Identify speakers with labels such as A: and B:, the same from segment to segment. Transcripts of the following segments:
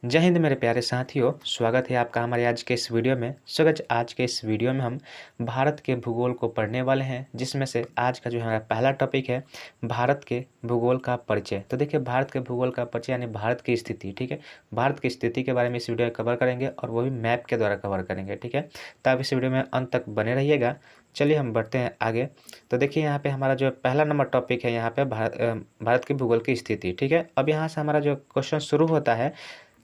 A: जय हिंद मेरे प्यारे साथियों, स्वागत है आपका हमारे आज के इस वीडियो में। आज के इस वीडियो में हम भारत के भूगोल को पढ़ने वाले हैं, जिसमें से आज का जो हमारा पहला टॉपिक है भारत के भूगोल का परिचय। तो देखिए, भारत के भूगोल का परिचय यानी भारत की स्थिति, ठीक है। भारत की स्थिति के बारे में इस वीडियो में कवर करेंगे और वो भी मैप के द्वारा कवर करेंगे, ठीक है। तो आप इस वीडियो में अंत तक बने रहिएगा। चलिए हम बढ़ते हैं आगे। तो देखिए, यहाँ पे हमारा जो पहला नंबर टॉपिक है, यहाँ पे भारत के भूगोल की स्थिति, ठीक है। अब यहाँ से हमारा जो क्वेश्चन शुरू होता है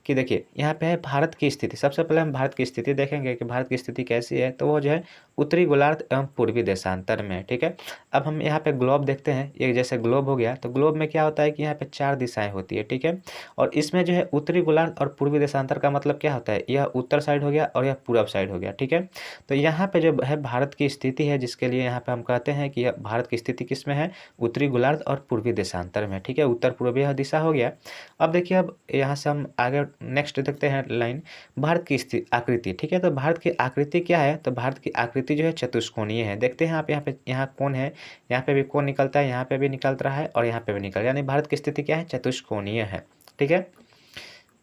A: कि देखिए, यहाँ पे है भारत की स्थिति। सबसे पहले हम भारत की स्थिति देखेंगे कि भारत की स्थिति कैसी है। तो वो जो है उत्तरी गोलार्ध एवं पूर्वी देशांतर में है, ठीक है। अब हम यहाँ पे ग्लोब देखते हैं। एक जैसे ग्लोब हो गया, तो ग्लोब में क्या होता है कि यहाँ पे 4 दिशाएं होती है, ठीक है। और इसमें जो है उत्तरी गोलार्ध और पूर्वी देशांतर का मतलब क्या होता है, यह उत्तर साइड हो गया और यह पूरब साइड हो गया, ठीक है। तो यहाँ पे जो है भारत की स्थिति है, जिसके लिए यहाँ पे हम कहते हैं कि यह भारत की स्थिति किस में है, उत्तरी गोलार्ध और पूर्वी देशांतर में, ठीक है। उत्तर पूर्वी यह दिशा हो गया। अब देखिए, अब यहाँ से हम आगे नेक्स्ट देखते हैं लाइन, भारत की आकृति, ठीक है। तो भारत की आकृति क्या है, तो भारत की आकृति जो है चतुष्कोणीय है। देखते हैं आप यहाँ कोण है, यहाँ पे भी कोण निकलता है, यहाँ पे भी निकल रहा है और यहाँ पे भी निकल, यानी भारत की स्थिति क्या है, चतुष्कोणीय है, ठीक है।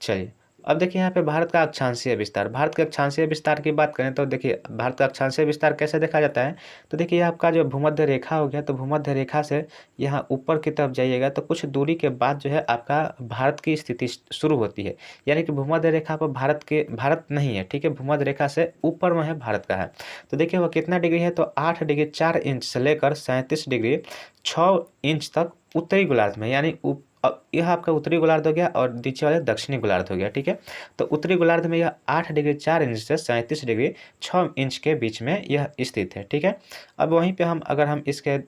A: चलिए, अब देखिए यहाँ पे भारत का अक्षांशीय विस्तार। भारत के अक्षांशीय विस्तार की बात करें तो देखिए, भारत का अक्षांशीय विस्तार कैसे देखा जाता है। तो देखिए, आपका जो भूमध्य रेखा हो गया, तो भूमध्य रेखा से यहाँ ऊपर की तरफ जाइएगा तो कुछ दूरी के बाद जो है आपका भारत की स्थिति शुरू होती है। यानी कि भूमध्य रेखा पर भारत नहीं है, ठीक है। भूमध्य रेखा से ऊपर में है भारत का है। तो देखिए वो कितना डिग्री है, तो 8 डिग्री 4 इंच से लेकर 37 डिग्री 6 इंच तक उत्तरी गोलार्ध में, यानी अब यह आपका उत्तरी गोलार्ध हो गया और नीचे वाले दक्षिणी गोलार्ध हो गया, ठीक है। तो उत्तरी गोलार्ध में यह 8 डिग्री 4 इंच से 37 डिग्री 6 इंच के बीच में यह स्थित है, ठीक है। अब वहीं पे अगर हम इसके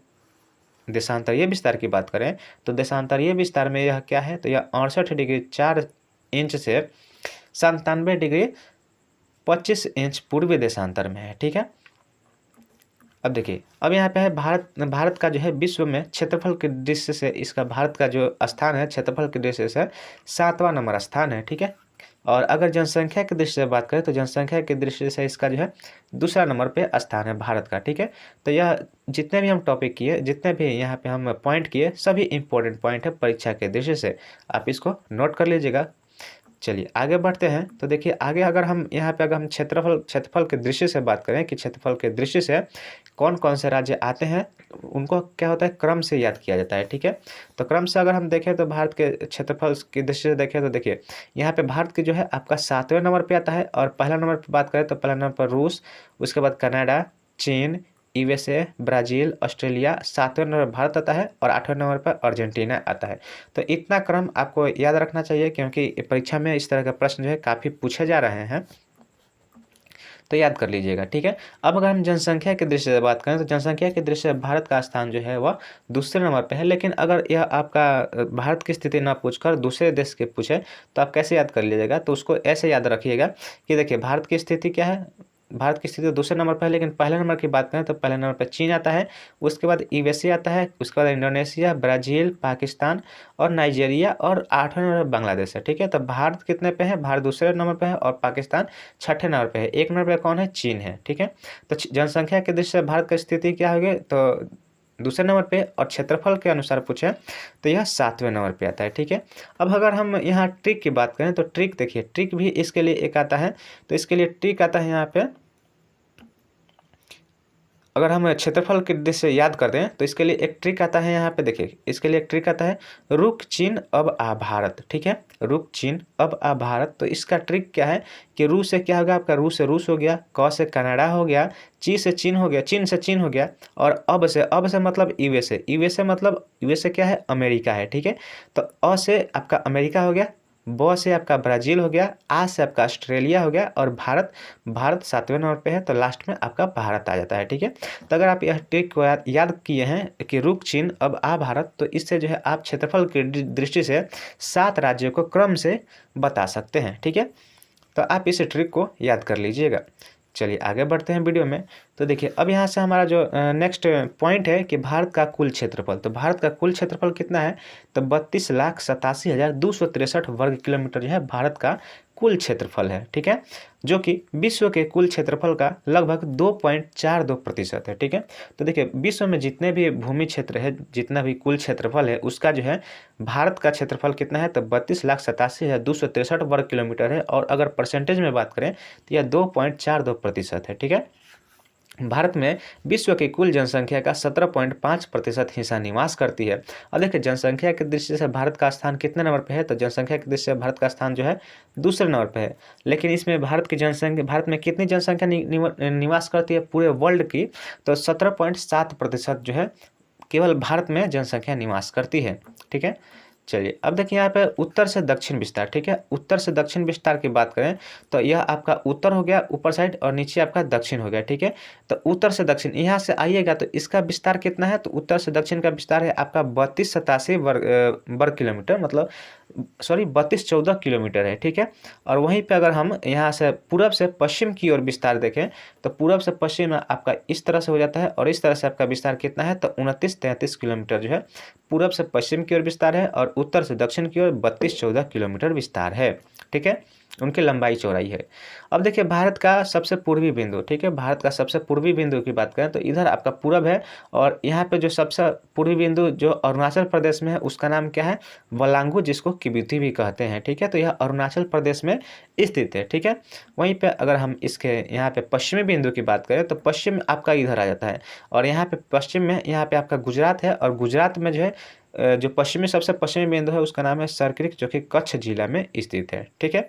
A: देशांतरीय विस्तार की बात करें, तो देशांतरीय विस्तार में यह क्या है, तो यह 68 डिग्री 4 इंच से 97 डिग्री 25 इंच पूर्वी देशांतर में है, ठीक है। अब देखिए, अब यहाँ पे है भारत का जो है विश्व में क्षेत्रफल की दृष्टि से इसका भारत का जो स्थान है क्षेत्रफल की दृष्टि से 7वां नंबर स्थान है, ठीक है। और अगर जनसंख्या की दृष्टि से बात करें तो जनसंख्या की दृष्टि से इसका जो है दूसरा नंबर पे स्थान है भारत का, ठीक है। तो यह जितने भी हम टॉपिक किए, जितने भी यहाँ पे हम पॉइंट किए, सभी इंपॉर्टेंट पॉइंट है परीक्षा के दृष्टि से, आप इसको नोट कर लीजिएगा। चलिए आगे बढ़ते हैं। तो देखिए, आगे अगर हम यहाँ पे अगर हम क्षेत्रफल के दृष्टि से बात करें कि क्षेत्रफल के दृष्टि से कौन कौन से राज्य आते हैं, उनको क्या होता है, क्रम से याद किया जाता है, ठीक है। तो क्रम से अगर हम देखें तो भारत के क्षेत्रफल की दृष्टि से देखें तो देखिए, यहाँ पे भारत की जो है आपका 7वें नंबर पे आता है। और पहला नंबर पर बात करें तो पहला नंबर पर रूस, उसके बाद कनाडा, चीन, यूएसए, ब्राज़ील, ऑस्ट्रेलिया, 7वें नंबर भारत आता है और 8वें नंबर पर अर्जेंटीना आता है। तो इतना क्रम आपको याद रखना चाहिए, क्योंकि परीक्षा में इस तरह का प्रश्न जो है काफ़ी पूछे जा रहे हैं, तो याद कर लीजिएगा, ठीक है। अब अगर हम जनसंख्या की दृष्टि से बात करें तो जनसंख्या की दृष्टि से भारत का स्थान जो है वह दूसरे नंबर पे है। लेकिन अगर यह आपका भारत की स्थिति ना पूछकर दूसरे देश के पूछे तो आप कैसे याद कर लीजिएगा, तो उसको ऐसे याद रखिएगा कि देखिए, भारत की स्थिति क्या है, भारत की स्थिति दूसरे नंबर पर है। लेकिन पहले नंबर की बात करें तो पहले नंबर पर चीन आता है, उसके बाद यूएसए आता है, उसके बाद इंडोनेशिया, ब्राज़ील, पाकिस्तान और नाइजीरिया, और 8वें नंबर पर बांग्लादेश है, ठीक है। तो भारत कितने पे है, भारत दूसरे नंबर पे है और पाकिस्तान 6ठे नंबर पे है। 1 नंबर पे कौन है, चीन है, ठीक है। तो जनसंख्या की दृष्टि से भारत की स्थिति क्या होगी, तो दूसरे नंबर पे, और क्षेत्रफल के अनुसार पूछे तो यह 7वें नंबर पे आता है, ठीक है। अब अगर हम यहाँ ट्रिक की बात करें तो ट्रिक देखिए, ट्रिक भी इसके लिए एक आता है। तो इसके लिए ट्रिक आता है यहाँ पे, अगर हम क्षेत्रफल की दृष्टि से याद करते हैं तो इसके लिए एक ट्रिक आता है। यहाँ पे देखिए, इसके लिए एक ट्रिक आता है, रुक चीन अब आ भारत, ठीक है। रुक चीन अब आ भारत। तो इसका ट्रिक क्या है कि रू से क्या होगा, आपका रू से रूस हो गया, क से कनाडा हो गया, ची से चीन हो गया, चीन से चीन हो गया, और अब से मतलब यूएसए, यूएसए मतलब यूएसए क्या है, अमेरिका है, ठीक है। तो अ से आपका अमेरिका हो गया, ब से आपका ब्राज़ील हो गया, आ से आपका ऑस्ट्रेलिया हो गया, और भारत 7वें नंबर पे है, तो लास्ट में आपका भारत आ जाता है, ठीक है। तो अगर आप यह ट्रिक को याद किए हैं कि रुक चीन अब आ भारत, तो इससे जो है आप क्षेत्रफल की दृष्टि से 7 राज्यों को क्रम से बता सकते हैं, ठीक है। तो आप इस ट्रिक को याद कर लीजिएगा। चलिए आगे बढ़ते हैं वीडियो में। तो देखिए, अब यहाँ से हमारा जो नेक्स्ट पॉइंट है कि भारत का कुल क्षेत्रफल। तो भारत का कुल क्षेत्रफल कितना है, तो 32,87,263 वर्ग किलोमीटर जो है भारत का कुल क्षेत्रफल है, ठीक है, जो कि विश्व के कुल क्षेत्रफल का लगभग 2.42% है, ठीक है। तो देखिए विश्व में जितने भी भूमि क्षेत्र है, जितना भी कुल क्षेत्रफल है, उसका जो है भारत का क्षेत्रफल कितना है तो 32,87,263 वर्ग किलोमीटर है। और अगर परसेंटेज में बात करें तो यह 2.42% है, ठीक है। भारत में विश्व की कुल जनसंख्या का 17.5% हिस्सा निवास करती है। और देखिए जनसंख्या की दृष्टि से भारत का स्थान कितने नंबर पे है, तो जनसंख्या की दृष्टि से भारत का स्थान जो है दूसरे नंबर पे है। लेकिन इसमें भारत में कितनी जनसंख्या निवास करती है पूरे वर्ल्ड की, तो 17.7% जो है केवल भारत में जनसंख्या निवास करती है, ठीक है। चलिए अब देखिए यहाँ पे उत्तर से दक्षिण विस्तार, ठीक है। उत्तर से दक्षिण विस्तार की बात करें तो यह आपका उत्तर हो गया ऊपर साइड और नीचे आपका दक्षिण हो गया, ठीक है। तो उत्तर से दक्षिण यहाँ से आइएगा तो इसका विस्तार कितना है, तो उत्तर से दक्षिण का विस्तार है आपका 3287 वर्ग किलोमीटर, मतलब सॉरी 3214 किलोमीटर है, ठीक है। और वहीं पे अगर हम यहाँ से पूरब से पश्चिम की ओर विस्तार देखें तो पूरब से पश्चिम आपका इस तरह से हो जाता है और इस तरह से आपका विस्तार कितना है तो 2933 किलोमीटर जो है पूरब से पश्चिम की ओर विस्तार है और उत्तर से दक्षिण की ओर 3214 किलोमीटर विस्तार है, ठीक है, उनकी लंबाई चौड़ाई है। अब देखिए भारत का सबसे पूर्वी बिंदु, ठीक है, भारत का सबसे पूर्वी बिंदु की बात करें तो इधर आपका पूरब है और यहाँ पे जो सबसे पूर्वी बिंदु जो अरुणाचल प्रदेश में है उसका नाम क्या है, वलांगू, जिसको किबिथी भी कहते हैं, ठीक है। तो यह अरुणाचल प्रदेश में स्थित है, ठीक है। वहीं पे अगर हम इसके यहाँ पे पश्चिमी बिंदु की बात करें तो पश्चिम आपका इधर आ जाता है और यहाँ पे पश्चिम में यहाँ पे आपका गुजरात है और गुजरात में जो है जो सबसे पश्चिमी बिंदु है उसका नाम है सरक्रिक, जो कि कच्छ जिला में स्थित है, ठीक है।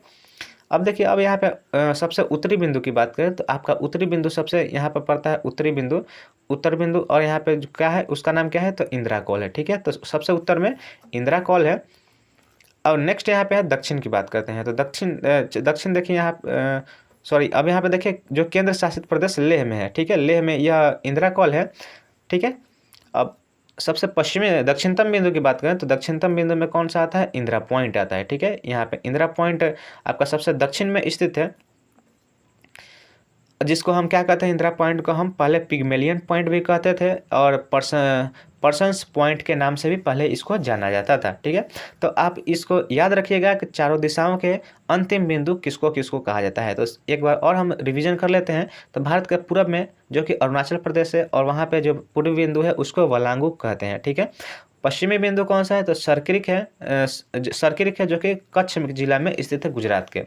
A: अब देखिए अब यहाँ पे सबसे उत्तरी बिंदु की बात करें तो आपका उत्तरी बिंदु सबसे यहाँ पर पड़ता है उत्तरी बिंदु, उत्तर बिंदु, और यहाँ पे जो क्या है उसका नाम क्या है तो इंदिरा कॉल है, ठीक है। तो सबसे उत्तर में इंदिरा कॉल है। और नेक्स्ट यहाँ पे है दक्षिण की बात करते हैं तो दक्षिण देखिए यहाँ सॉरी अब यहाँ पे देखिए जो केंद्र शासित प्रदेश लेह में है, ठीक है, लेह में यह इंदिरा कॉल है, ठीक है। अब सबसे पश्चिमी दक्षिणतम बिंदु की बात करें तो दक्षिणतम बिंदु में कौन सा आता है, इंदिरा पॉइंट आता है, ठीक है। यहाँ पे इंदिरा पॉइंट आपका सबसे दक्षिण में स्थित है, जिसको हम क्या कहते हैं, इंदिरा पॉइंट को हम पहले पिग्मेलियन पॉइंट भी कहते थे और पर्सन्स पॉइंट के नाम से भी पहले इसको जाना जाता था, ठीक है। तो आप इसको याद रखिएगा कि चारों दिशाओं के अंतिम बिंदु किसको किसको कहा जाता है। तो एक बार और हम रिवीजन कर लेते हैं। तो भारत के पूरब में जो कि अरुणाचल प्रदेश है और वहाँ पे जो पूर्वी बिंदु है उसको वलांगू कहते हैं, ठीक है। पश्चिमी बिंदु कौन सा है तो सरक्रिक है जो कि कच्छ जिला में स्थित है गुजरात के।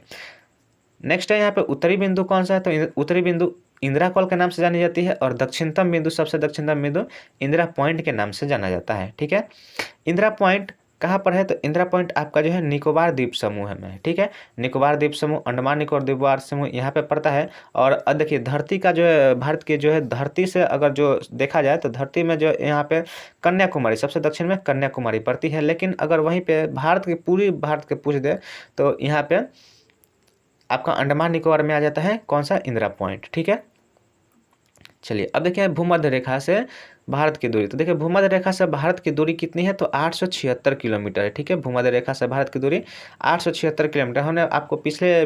A: नेक्स्ट है यहाँ पे उत्तरी बिंदु कौन सा है तो उत्तरी बिंदु इंदिरा कॉल के नाम से जानी जाती है और दक्षिणतम बिंदु सबसे दक्षिणतम बिंदु इंदिरा पॉइंट के नाम से जाना जाता है, ठीक है। इंदिरा पॉइंट कहाँ पर है तो इंदिरा पॉइंट आपका जो है निकोबार द्वीप समूह में, ठीक है। निकोबार द्वीप समूह, अंडमान निकोबार द्वीप समूह यहाँ पे पड़ता है। और अब देखिए धरती का जो है भारत के जो है धरती से अगर जो देखा जाए तो धरती में जो यहाँ पे कन्याकुमारी सबसे दक्षिण में कन्याकुमारी पड़ती है। लेकिन अगर वहीं पे पूरी भारत के पूछ दे तो यहाँ पे आपका अंडमान निकोबार में आ जाता है कौन सा, इंदिरा पॉइंट, ठीक है। चलिए अब देखिए भूमध्य रेखा से भारत की दूरी। तो देखिए भूमध्य रेखा से भारत की दूरी कितनी है तो 876 किलोमीटर है, ठीक है। भूमध्य रेखा से भारत की दूरी 876 किलोमीटर। हमने आपको पिछले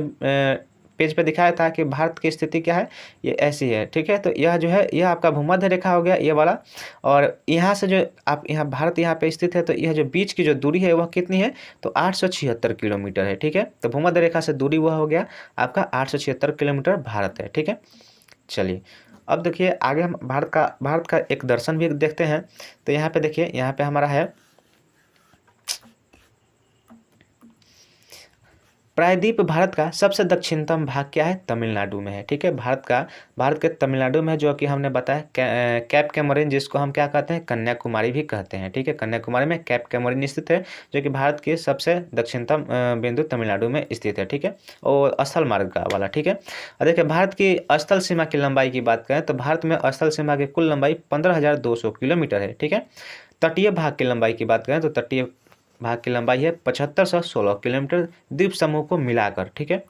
A: पेज पे दिखाया था कि भारत की स्थिति क्या है, ये ऐसी है, ठीक है। तो यह जो है यह आपका भूमध्य रेखा हो गया ये वाला, और यहाँ से जो आप यहाँ भारत यहाँ पे स्थित है तो यह जो बीच की जो दूरी है वह कितनी है तो 876 किलोमीटर है, ठीक है। तो भूमध्य रेखा से दूरी वह हो गया आपका 876 किलोमीटर भारत है, ठीक है। चलिए अब देखिए आगे हम भारत का एक दर्शन भी देखते हैं। तो यहाँ पे देखिए यहाँ पे हमारा है प्रायद्वीप। भारत का सबसे दक्षिणतम भाग क्या है, तमिलनाडु में है, ठीक है। भारत के तमिलनाडु में जो कि हमने बताया कैप कैमोरिन, जिसको हम क्या कहते हैं कन्याकुमारी भी कहते हैं, ठीक है। कन्याकुमारी में कैप कैमोरिन स्थित है जो कि भारत के सबसे दक्षिणतम बिंदु तमिलनाडु में स्थित है, ठीक है, और स्थल मार्ग का वाला, ठीक है। और देखिए भारत की स्थल सीमा की लंबाई की बात करें तो भारत में स्थल सीमा की कुल लंबाई 15,200 किलोमीटर है, ठीक है। तटीय भाग की लंबाई की बात करें तो तटीय भाग की लंबाई है 7516 किलोमीटर द्वीप समूह को मिलाकर, ठीक है।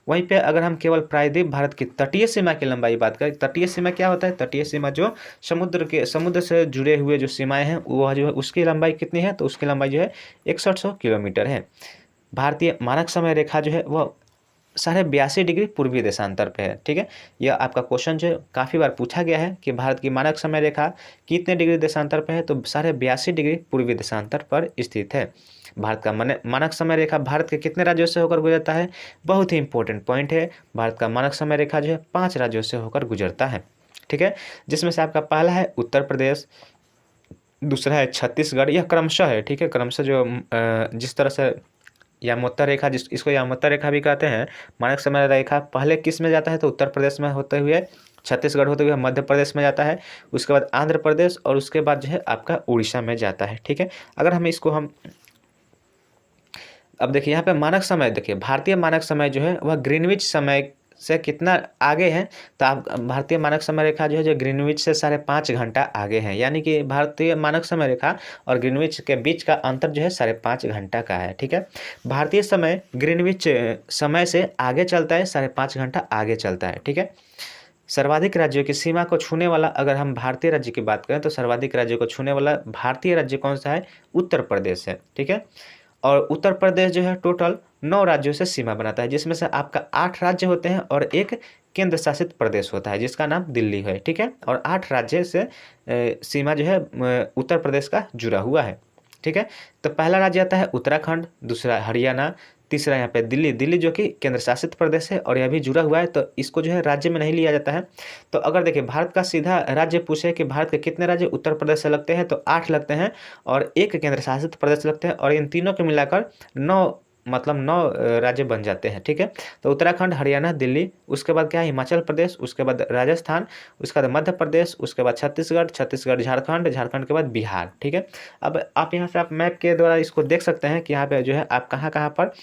A: वहीं पे अगर हम केवल प्रायद्वीप भारत की तटीय सीमा की लंबाई बात करें, तटीय सीमा क्या होता है, तटीय सीमा जो समुद्र से जुड़े हुए जो सीमाएं हैं वह जो है उसकी लंबाई कितनी है तो उसकी लंबाई जो है 6100 किलोमीटर है। भारतीय मानक समय रेखा जो है वह 82.5 डिग्री पूर्वी देशांतर पे है। ठीक है, यह आपका क्वेश्चन जो काफ़ी बार पूछा गया है कि भारत की मानक समय रेखा कितने डिग्री देशांतर पे है, तो 82.5 डिग्री पूर्वी देशांतर पर स्थित है। भारत का मानक समय रेखा भारत के कितने राज्यों से होकर गुजरता है, बहुत ही इंपॉर्टेंट पॉइंट है। भारत का मानक समय रेखा जो है 5 राज्यों से होकर गुजरता है। ठीक है, जिसमें से आपका पहला है उत्तर प्रदेश, दूसरा है छत्तीसगढ़, यह क्रमशः है। ठीक है, क्रमशः जो जिस तरह से यामोत्तर रेखा, इसको यामोत्तर रेखा भी कहते हैं, मानक समय रेखा पहले किस में जाता है, तो उत्तर प्रदेश में होते हुए, छत्तीसगढ़ होते हुए मध्य प्रदेश में जाता है, उसके बाद आंध्र प्रदेश और उसके बाद जो है आपका उड़ीसा में जाता है। ठीक है, अगर हम इसको अब देखिए यहाँ पे मानक समय, देखिए भारतीय मानक समय जो है वह ग्रीनविच समय से कितना आगे है, तो आप भारतीय मानक समय रेखा जो है जो ग्रीनविच से 5.5 घंटा आगे है, यानी कि भारतीय मानक समय रेखा और ग्रीनविच के बीच का अंतर जो है 5.5 घंटा का है। ठीक है, भारतीय समय ग्रीनविच समय से आगे चलता है, 5.5 घंटा आगे चलता है। ठीक है, सर्वाधिक राज्यों की सीमा को छूने वाला, अगर हम भारतीय राज्य की बात करें तो सर्वाधिक राज्यों को छूने वाला भारतीय राज्य कौन सा है, उत्तर प्रदेश है। ठीक है, और उत्तर प्रदेश जो है टोटल 9 राज्यों से सीमा बनाता है, जिसमें से आपका 8 राज्य होते हैं और एक केंद्र शासित प्रदेश होता है जिसका नाम दिल्ली है। ठीक है, और 8 राज्य से सीमा जो है उत्तर प्रदेश का जुड़ा हुआ है। ठीक है, तो पहला राज्य आता है उत्तराखंड, दूसरा हरियाणा, तीसरा यहाँ पे दिल्ली जो कि केंद्र शासित प्रदेश है और यह भी जुड़ा हुआ है, तो इसको जो है राज्य में नहीं लिया जाता है। तो अगर देखिए भारत का सीधा राज्य पूछे कि भारत के कितने राज्य उत्तर प्रदेश से लगते हैं, तो 8 लगते हैं और एक केंद्र शासित प्रदेश लगते हैं, और इन तीनों को मिलाकर 9 राज्य बन जाते हैं। ठीक है, तो उत्तराखंड, हरियाणा, दिल्ली, उसके बाद क्या है हिमाचल प्रदेश, उसके बाद राजस्थान, उसके बाद मध्य प्रदेश, उसके बाद छत्तीसगढ़, झारखंड के बाद बिहार। ठीक है, अब आप यहाँ से आप मैप के द्वारा इसको देख सकते हैं कि यहाँ पे जो है आप कहाँ कहाँ पर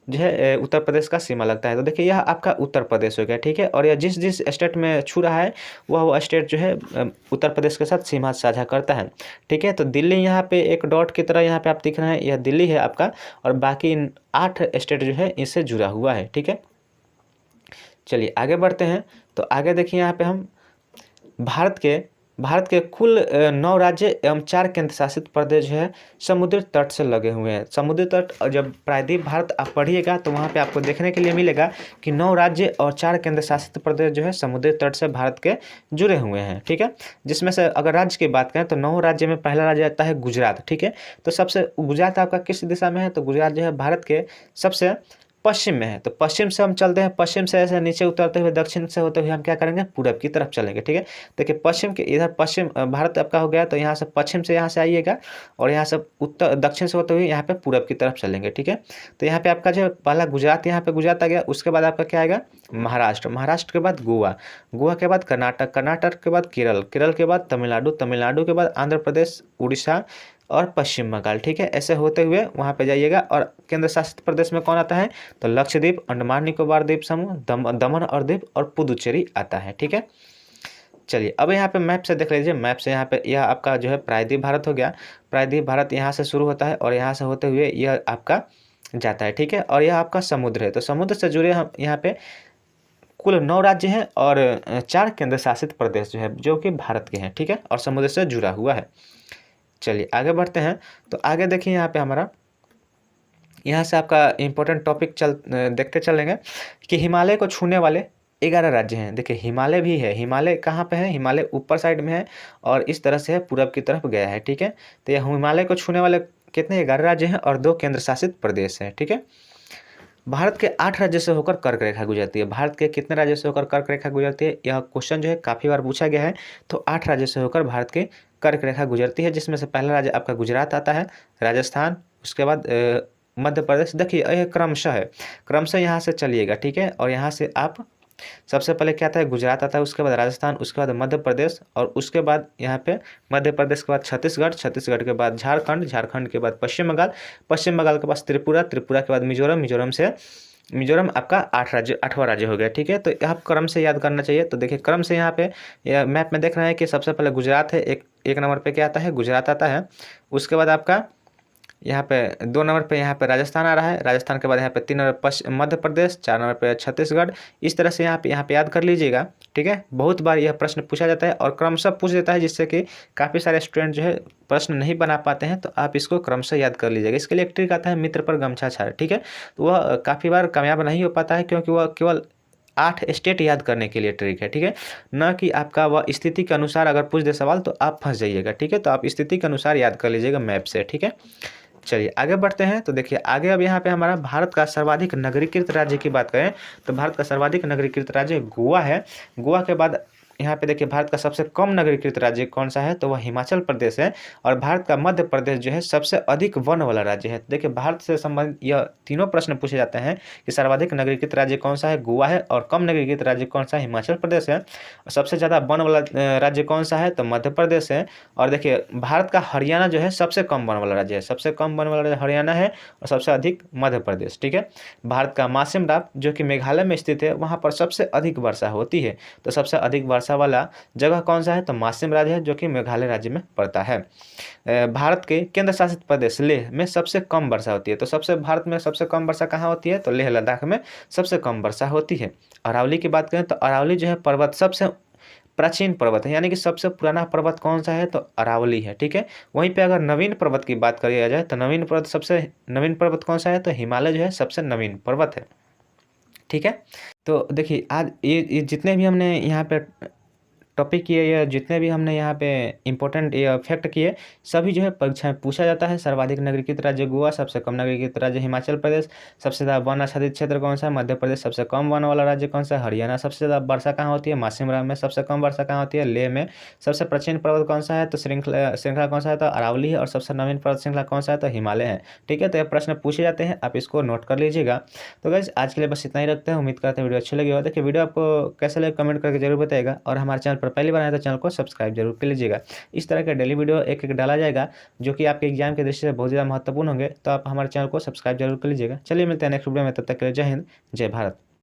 A: जो है उत्तर प्रदेश का सीमा लगता है। तो देखिए यह आपका उत्तर प्रदेश हो गया। ठीक है, और यह जिस जिस स्टेट में छू रहा है वह स्टेट जो है उत्तर प्रदेश के साथ सीमा साझा करता है। ठीक है, तो दिल्ली यहाँ पे एक डॉट की तरह यहाँ पे आप दिख रहे हैं, यह दिल्ली है आपका, और बाकी 8 स्टेट जो है इससे जुड़ा हुआ है। ठीक है, चलिए आगे बढ़ते हैं। तो आगे देखिए यहाँ पे हम भारत के कुल 9 राज्य एवं 4 केंद्र शासित प्रदेश जो है समुद्री तट से लगे हुए हैं। समुद्री तट, और जब प्रायद्वीप भारत आप पढ़िएगा तो वहाँ पे आपको देखने के लिए मिलेगा कि 9 राज्य और 4 केंद्र शासित प्रदेश जो है समुद्री तट से भारत के जुड़े हुए हैं। ठीक है, जिसमें से अगर राज्य की बात करें तो 9 राज्य में पहला राज्य आता है गुजरात। ठीक है, तो सबसे गुजरात आपका किस दिशा में है, तो गुजरात जो है भारत के सबसे पश्चिम में है। तो पश्चिम से हम चलते हैं, पश्चिम से ऐसे नीचे उतरते हुए दक्षिण से होते हुए हम क्या करेंगे, पूरब की तरफ चलेंगे। ठीक है, देखिए पश्चिम के इधर पश्चिम भारत आपका हो गया, तो यहाँ से पश्चिम से यहाँ से आइएगा और यहाँ से उत्तर दक्षिण से होते हुए यहाँ पे पूरब की तरफ चलेंगे। ठीक है, तो यहाँ पे आपका जो पहला गुजरात, यहाँ पे गुजरात आ गया, उसके बाद आपका क्या आएगा महाराष्ट्र के बाद गोवा के बाद कर्नाटक के बाद केरल के बाद तमिलनाडु के बाद आंध्र प्रदेश, उड़ीसा और पश्चिम बंगाल। ठीक है, ऐसे होते हुए वहाँ पे जाइएगा, और केंद्र शासित प्रदेश में कौन आता है, तो लक्षद्वीप, अंडमान निकोबार द्वीप समूह, दमन और दीव और पुदुचेरी आता है। ठीक है, चलिए अब यहाँ पे मैप से देख लीजिए, मैप से यहाँ पे यह आपका जो है प्रायद्वीप भारत हो गया। प्रायद्वीप भारत यहाँ से शुरू होता है और यहाँ से होते हुए यह आपका जाता है। ठीक है, और यह आपका समुद्र है, तो समुद्र से जुड़े हम यहाँ पे कुल 9 राज्य हैं और 4 केंद्र शासित प्रदेश जो है जो कि भारत के हैं। ठीक है, और समुद्र से जुड़ा हुआ है। चलिए आगे बढ़ते हैं। तो आगे देखिए यहाँ पे हमारा, यहाँ से आपका इम्पोर्टेंट टॉपिक देखते चलेंगे कि हिमालय को छूने वाले 11 राज्य हैं। देखिए हिमालय भी है, हिमालय कहाँ पे है, हिमालय ऊपर साइड में है और इस तरह से है पूरब की तरफ गया है। ठीक है, तो यह हिमालय को छूने वाले कितने 11 राज्य हैं और 2 केंद्र शासित प्रदेश हैं। ठीक है, भारत के 8 राज्य से होकर कर्क रेखा गुजरती है। भारत के कितने राज्य से होकर कर्क रेखा गुजरती है, यह क्वेश्चन जो है काफ़ी बार पूछा गया है। तो 8 राज्य से होकर भारत के कर्क रेखा गुजरती है, जिसमें से पहला राज्य आपका गुजरात आता है, राजस्थान, उसके बाद मध्य प्रदेश। देखिए यह क्रमशः यहाँ से चलिएगा। ठीक है, और यहाँ से आप सबसे पहले क्या आता है, गुजरात आता है, उसके बाद राजस्थान, उसके बाद मध्य प्रदेश, और उसके बाद यहाँ पे मध्य प्रदेश के बाद छत्तीसगढ़ के बाद झारखंड के बाद पश्चिम बंगाल के पास त्रिपुरा के बाद मिजोरम आपका 8वां राज्य हो गया। ठीक है, तो आप क्रम से याद करना चाहिए। तो देखिए क्रम से यहाँ पे मैप में देख रहे हैं कि सबसे पहले गुजरात है, एक नंबर पे क्या आता है, गुजरात आता है। उसके बाद आपका यहाँ पे 2 नंबर पे यहाँ पे राजस्थान आ रहा है, राजस्थान के बाद यहाँ पे 3 नंबर मध्य प्रदेश, 4 नंबर पे छत्तीसगढ़। इस तरह से यहाँ पे याद कर लीजिएगा। ठीक है, बहुत बार यह प्रश्न पूछा जाता है और क्रमशः पूछ देता है, जिससे कि काफ़ी सारे स्टूडेंट जो है प्रश्न नहीं बना पाते हैं। तो आप इसको क्रमशः याद कर लीजिएगा। इसके लिए एक ट्रिक आता है, मित्र पर गमछा छाड़, ठीक है। तो वह काफ़ी बार कामयाब नहीं हो पाता है, क्योंकि वह केवल 8 स्टेट याद करने के लिए ट्रिक है, ठीक है, ना कि आपका वह स्थिति के अनुसार अगर पूछ दे सवाल तो आप फंस जाइएगा, ठीक है। तो आप स्थिति के अनुसार याद कर लीजिएगा मैप से, ठीक है। चलिए आगे बढ़ते हैं। तो देखिए आगे अब यहाँ पे हमारा भारत का सर्वाधिक नगरीकृत राज्य की बात करें तो भारत का सर्वाधिक नगरीकृत राज्य गोवा है। गोवा के बाद यहाँ पे देखिए भारत का सबसे कम नगरीकृत राज्य कौन सा है, तो वह हिमाचल प्रदेश है। और भारत का मध्य प्रदेश जो है सबसे अधिक वन वाला राज्य है। देखिए भारत से संबंधित यह तीनों प्रश्न पूछे जाते हैं कि सर्वाधिक नगरीकृत राज्य कौन सा है, गोवा है, और कम नगरीकृत राज्य कौन सा है, हिमाचल प्रदेश है, और सबसे ज़्यादा वन वाला राज्य कौन सा है, तो मध्य प्रदेश है। और देखिए भारत का हरियाणा जो है सबसे कम वन वाला राज्य है, सबसे कम वन वाला राज्य हरियाणा है, और सबसे अधिक मध्य प्रदेश, ठीक है। भारत का मासिम राप जो कि मेघालय में स्थित है, वहाँ पर सबसे अधिक वर्षा होती है। तो सबसे अधिक वर्षा वाला जगह कौन सा है, तो मासिम राज्य है, जो कि मेघालय राज्य में पड़ता है। भारत के केंद्र शासित प्रदेश लेह में सबसे कम वर्षा होती है। तो सबसे भारत में सबसे कम वर्षा कहाँ होती है, तो लेह लद्दाख में सबसे कम वर्षा होती है। अरावली की बात करें तो अरावली जो है पर्वत सबसे प्राचीन पर्वत है, यानी कि सबसे पुराना पर्वत कौन सा है, तो अरावली है, ठीक है। वहीं पे अगर नवीन पर्वत की बात करी जाए तो नवीन पर्वत कौन सा है, तो हिमालय जो है सबसे नवीन पर्वत है, ठीक है। तो देखिए आज ये जितने भी हमने यहाँ पे टॉपिक किए या जितने भी हमने यहाँ पे इंपॉर्टेंट ये फैक्ट किए, सभी जो है परीक्षा में पूछा जाता है। सर्वाधिक नगरीकृत राज्य गोवा, सबसे कम नगरीकृत राज्य हिमाचल प्रदेश, सबसे ज़्यादा वन आच्छादित क्षेत्र कौन सा है, मध्य प्रदेश, सबसे कम वन वाला राज्य कौन सा है, हरियाणा, सबसे ज़्यादा वर्षा कहाँ होती है, मासिम राम में, सबसे कम वर्षा कहाँ होती है, लेह में, सबसे प्राचीन पर्वत कौन सा है, तो श्रृंखला कौन सा है, तो अरावली है, और सबसे नवीन पर्वत श्रृंखला कौन सा है, तो हिमालय है, ठीक है। तो ये प्रश्न पूछे जाते हैं, आप इसको नोट कर लीजिएगा। तो गाइस आज के लिए बस इतना ही रखते हैं। उम्मीद करते हैं वीडियो अच्छी लगी हो। देखिए वीडियो आपको कैसा लगे कमेंट करके जरूर बताइएगा, और हमारे चैनल पर पहली बार आए तो चैनल को सब्सक्राइब जरूर कर लीजिएगा। इस तरह के डेली वीडियो एक डाला जाएगा जो कि आपके एग्जाम की दृष्टि से बहुत ज़्यादा महत्वपूर्ण होंगे। तो आप हमारे चैनल को सब्सक्राइब जरूर कर लीजिएगा। चलिए मिलते हैं नेक्स्ट वीडियो में, तब तक के लिए जय हिंद, जय भारत।